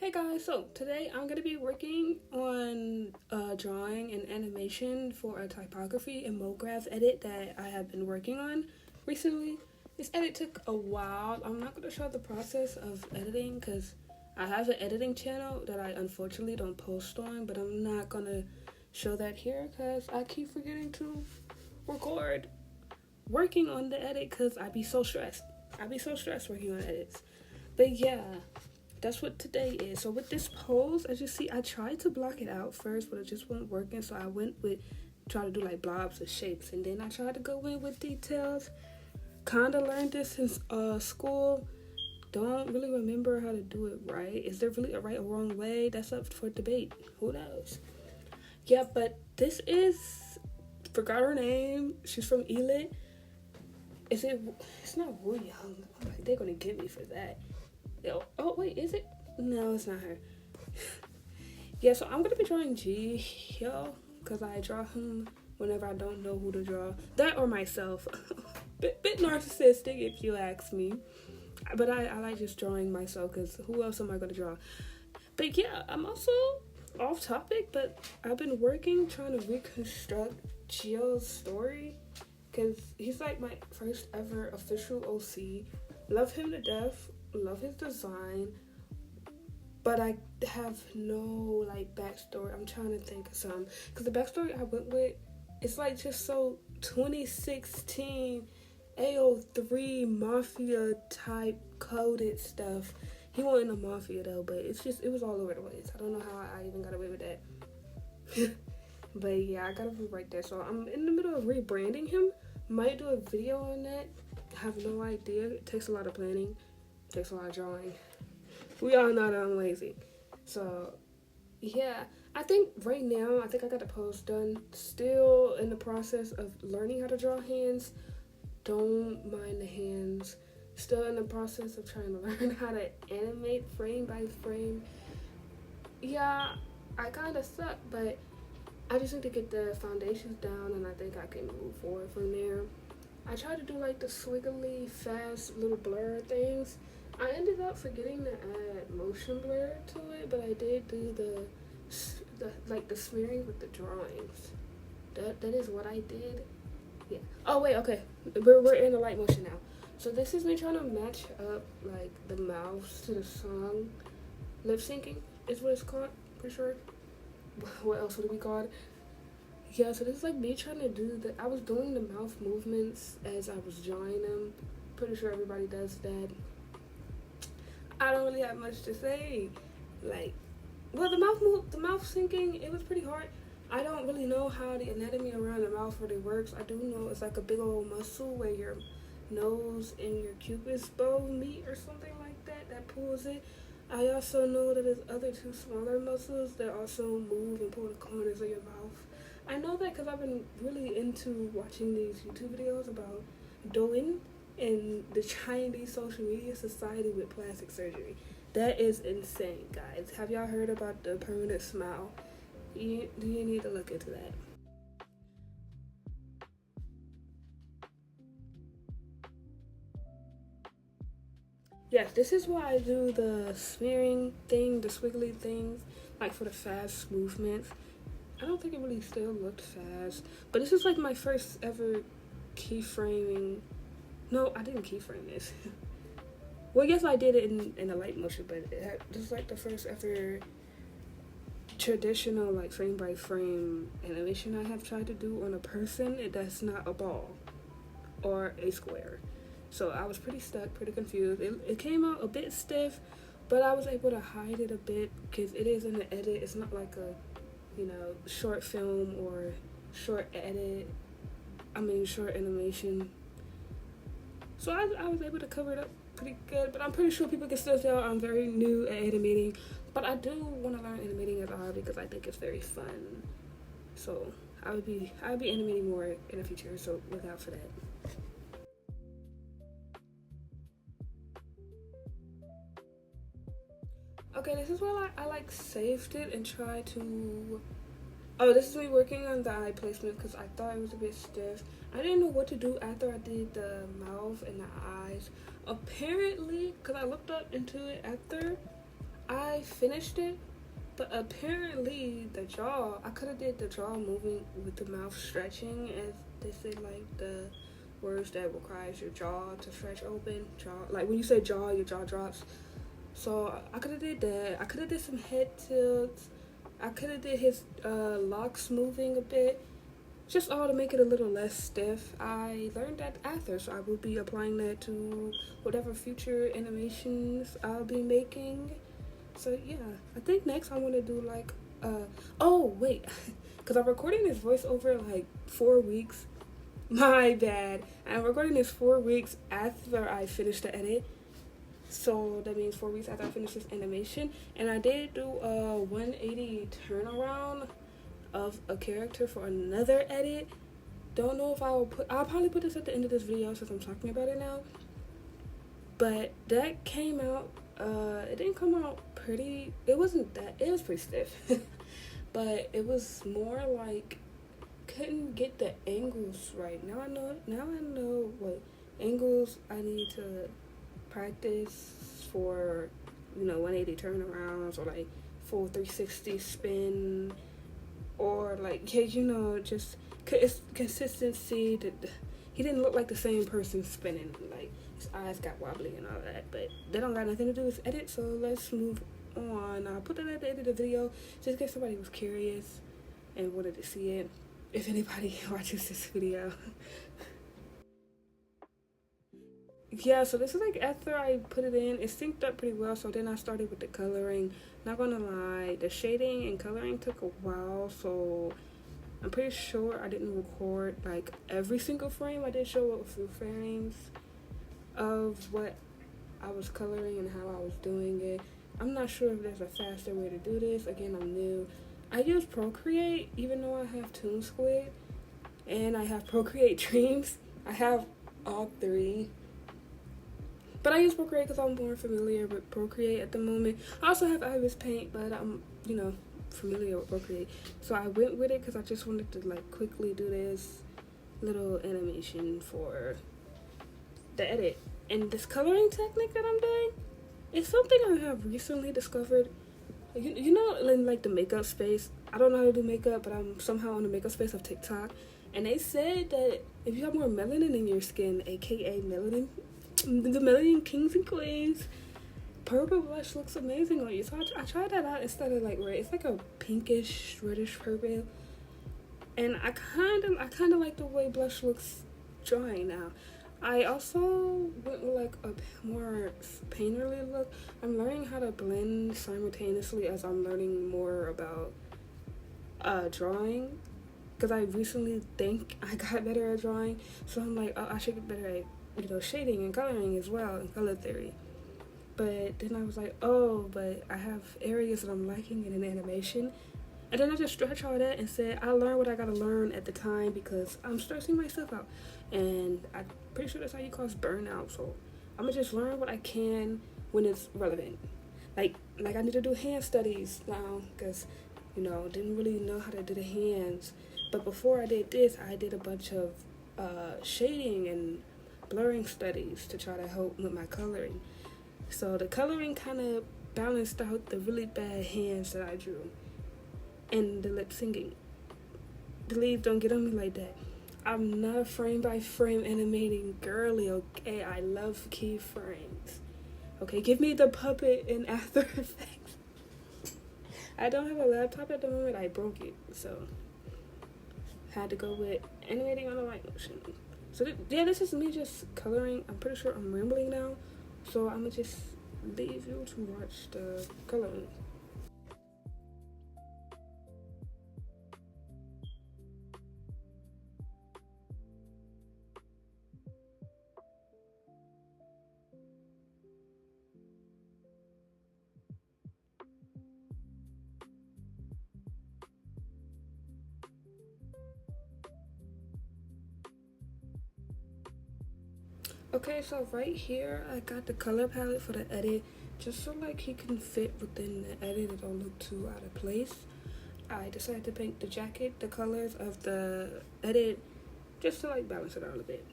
Hey guys, so today I'm going to be working on drawing and animation for a typography and MoGraph edit that I have been working on recently. This edit took a while. I'm not going to show the process of editing because I have an editing channel that I unfortunately don't post on, but I'm not going to show that here because I keep forgetting to record working on the edit because I be so stressed. I be so stressed working on edits. But yeah, that's what today is. So with this pose, as you see, I tried to block it out first, but it just wasn't working. So I went with try to do like blobs or shapes, and then I tried to go in with details. Kinda learned this in school. Don't really remember how to do it right. Is there really a right or wrong way? That's up for debate. Who knows? Yeah, but this is forgot her name. She's from Alight. It's not Wu Young. I'm like, they're gonna get me for that. Oh wait, is it? No, it's not her. Yeah, so I'm gonna be drawing jiyoo because I draw him whenever I don't know who to draw. That or myself. bit narcissistic if you ask me. But I like just drawing myself because who else am I gonna draw? But yeah, I'm also off topic, but I've been working trying to reconstruct jiyoo's story because he's like my first ever official OC. Love him to death. Love his design, but I have no like backstory. I'm trying to think of some because the backstory I went with, it's like just so 2016 AO3 mafia type coded stuff. He wasn't a mafia though, but it was all over the place. I don't know how I even got away with that. But yeah, I gotta rewrite that. So I'm in the middle of rebranding him. Might do a video on that. Have no idea. It takes a lot of planning. Takes a lot of drawing. We all know that I'm lazy. So, yeah. I think right now, I got the pose done. Still in the process of learning how to draw hands. Don't mind the hands. Still in the process of trying to learn how to animate frame by frame. Yeah, I kind of suck, but I just need to get the foundations down, and I think I can move forward from there. I tried to do like the squiggly, fast little blur things. I ended up forgetting to add motion blur to it, but I did do the smearing with the drawings. That is what I did. Yeah. Oh wait, okay. We're in the light motion now. So this is me trying to match up like the mouths to the song. Lip syncing is what it's called. Pretty sure. What else would it be called? Yeah. So this is like me trying to do I was doing the mouth movements as I was drawing them. Pretty sure everybody does that. I don't really have much to say. Like, well, the mouth syncing, it was pretty hard. I don't really know how the anatomy around the mouth really works. I do know it's like a big old muscle where your nose and your cupid's bow meet or something like that pulls it. I also know that there's other two smaller muscles that also move and pull the corners of your mouth. I know that because I've been really into watching these YouTube videos about Tween in the Chinese social media society with plastic surgery. That is insane, guys. Have y'all heard about the permanent smile? You need to look into that. Yes, this is why I do the smearing thing, the squiggly things, like for the fast movements. I don't think it really still looked fast, but this is like my first ever keyframing. No, I didn't keyframe this. Well, yes, I did it in a light motion, but this is like the first ever traditional like frame by frame animation I have tried to do on a person that's not a ball or a square. So I was pretty stuck, pretty confused. It came out a bit stiff, but I was able to hide it a bit because it is in the edit. It's not like a, short film or short short animation. So I was able to cover it up pretty good, but I'm pretty sure people can still tell I'm very new at animating. But I do want to learn animating as a hobby because I think it's very fun. So I'll be animating more in the future, so look out for that. Okay, this is where I like saved it and tried to. Oh, this is me working on the eye placement because I thought it was a bit stiff. I didn't know what to do after I did the mouth and the eyes. Apparently, because I looked up into it after, I finished it, but apparently the jaw, I could have did the jaw moving with the mouth stretching, as they say, like the words that requires your jaw to stretch open. Jaw, like when you say jaw, your jaw drops. So I could have did that. I could have did some head tilts. I could have did his locks moving a bit, just all to make it a little less stiff. I learned that after, so I will be applying that to whatever future animations I'll be making. So yeah, I think next I'm gonna do like oh wait, because I'm recording this voiceover like 4 weeks. My bad. I'm recording this 4 weeks after I finish the edit. So that means 4 weeks after I finish this animation. And I did do a 180 turnaround of a character for another edit. Don't know if I'll probably put this at the end of this video since I'm talking about it now. But that came out, it didn't come out pretty, it was pretty stiff. But it was more like, couldn't get the angles right. Now I know what angles I need to practice for, 180 turnarounds, or like full 360 spin, or like, just consistency. He didn't look like the same person spinning, like his eyes got wobbly and all that, but that don't got nothing to do with edit. So let's move on. I'll put that at the end of the video just in case somebody was curious and wanted to see it, if anybody watches this video. Yeah, so this is like after I put it in, it synced up pretty well. So then I started with the coloring. Not gonna lie, the shading and coloring took a while, so I'm pretty sure I didn't record like every single frame. I did show a few frames of what I was coloring and how I was doing it. I'm not sure if there's a faster way to do this. Again, I'm new. I use Procreate, even though I have Toon Squid and I have Procreate Dreams. I have all three. But I use Procreate because I'm more familiar with Procreate at the moment. I also have Iris Paint, but I'm, familiar with Procreate. So I went with it because I just wanted to like quickly do this little animation for the edit. And this coloring technique that I'm doing is something I have recently discovered. In like the makeup space, I don't know how to do makeup, but I'm somehow in the makeup space of TikTok. And they said that if you have more melanin in your skin, aka melanin, the melanin kings and queens, purple blush looks amazing on you. So I tried that out instead of like red. It's like a pinkish reddish purple, and I kind of like the way blush looks drying now. I also went with like a more painterly look. I'm learning how to blend simultaneously as I'm learning more about drawing, because I recently think I got better at drawing. So I'm like, oh, I should get better at shading and coloring as well, and color theory. But then I was like, oh, but I have areas that I'm lacking in an animation. And then I just stretched all that and said, I learned what I gotta learn at the time because I'm stressing myself out. And I'm pretty sure that's how you cause burnout. So I'm gonna just learn what I can when it's relevant. Like I need to do hand studies now because, didn't really know how to do the hands. But before I did this, I did a bunch of shading and blurring studies to try to help with my coloring. So the coloring kind of balanced out the really bad hands that I drew. And the lip syncing. Please don't get on me like that. I'm not a frame by frame animating girly, okay? I love keyframes. Okay, give me the puppet in After Effects. I don't have a laptop at the moment. I broke it, so had to go with animating on the light motion. So this is me just coloring. I'm pretty sure I'm rambling now, so I'm gonna just leave you to watch the coloring. Okay, so right here I got the color palette for the edit, just so like he can fit within the edit and don't look too out of place. I decided to paint the jacket the colors of the edit just to like balance it out a bit.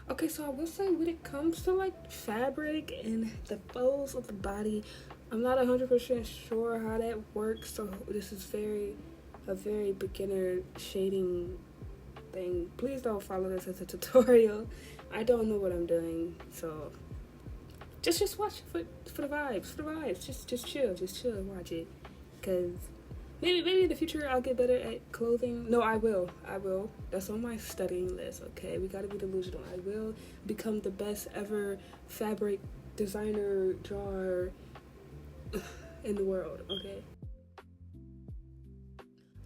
Okay, so I will say when it comes to like fabric and the folds of the body, I'm not 100% sure how that works. So this is a very beginner shading thing. Please don't follow this as a tutorial. I don't know what I'm doing, so just watch it for the vibes, Just chill and watch it, cause maybe in the future I'll get better at clothing. No, I will. That's on my studying list. Okay, we gotta be delusional. I will become the best ever fabric designer drawer in the world.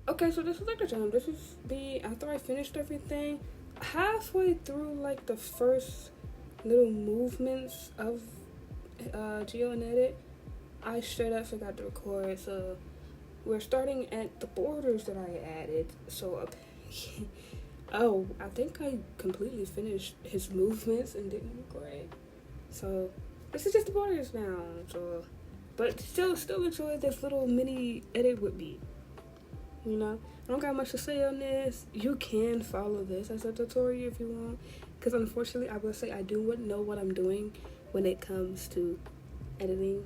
Okay, so this is like the jump. This is the after I finished everything. Halfway through like the first little movements of jiyoo and edit, I straight up forgot to record. So we're starting at the borders that I added. So oh, I think I completely finished his movements and didn't record. So this is just the borders now. So, but still enjoy this little mini edit with me. You know, I don't got much to say on this. You can follow this as a tutorial if you want, because unfortunately I will say I do know what I'm doing when it comes to editing.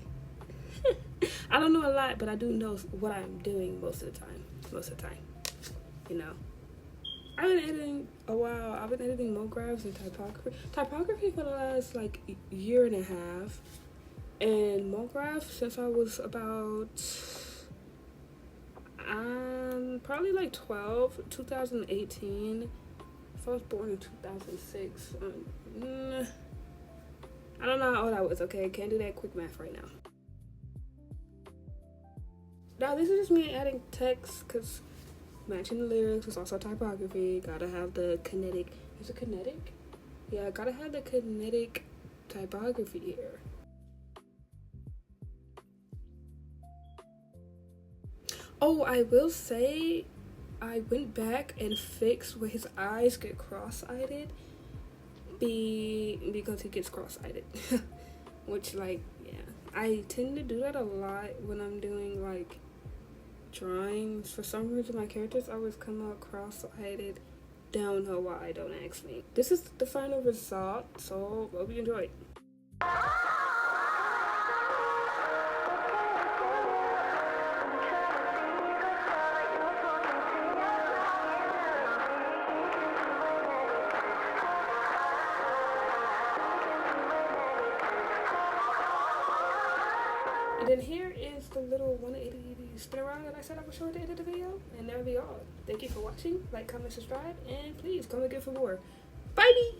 I don't know a lot, but I do know what I'm doing most of the time, you know. I've been editing a while. I've been editing mographs and typography for the last like year and a half, and mographs since I was about probably like 12, 2018. If I was born in 2006, I don't know how old I was. Okay, can't do that quick math right now. Now this is just me adding text because matching the lyrics is also typography. Gotta have the kinetic. Is it kinetic? Yeah, gotta have the kinetic typography here. Oh, I will say I went back and fixed where his eyes get cross-eyed because he gets cross-eyed. Which, like, yeah. I tend to do that a lot when I'm doing, like, drawings. For some reason, my characters always come out cross-eyed. Don't know why, don't ask me. This is the final result, so hope you enjoy it. And then here is the little 180 spin around that I said I would show at the end of the video. And that'll be all. Thank you for watching. Like, comment, subscribe, and please comment again for more. Bye!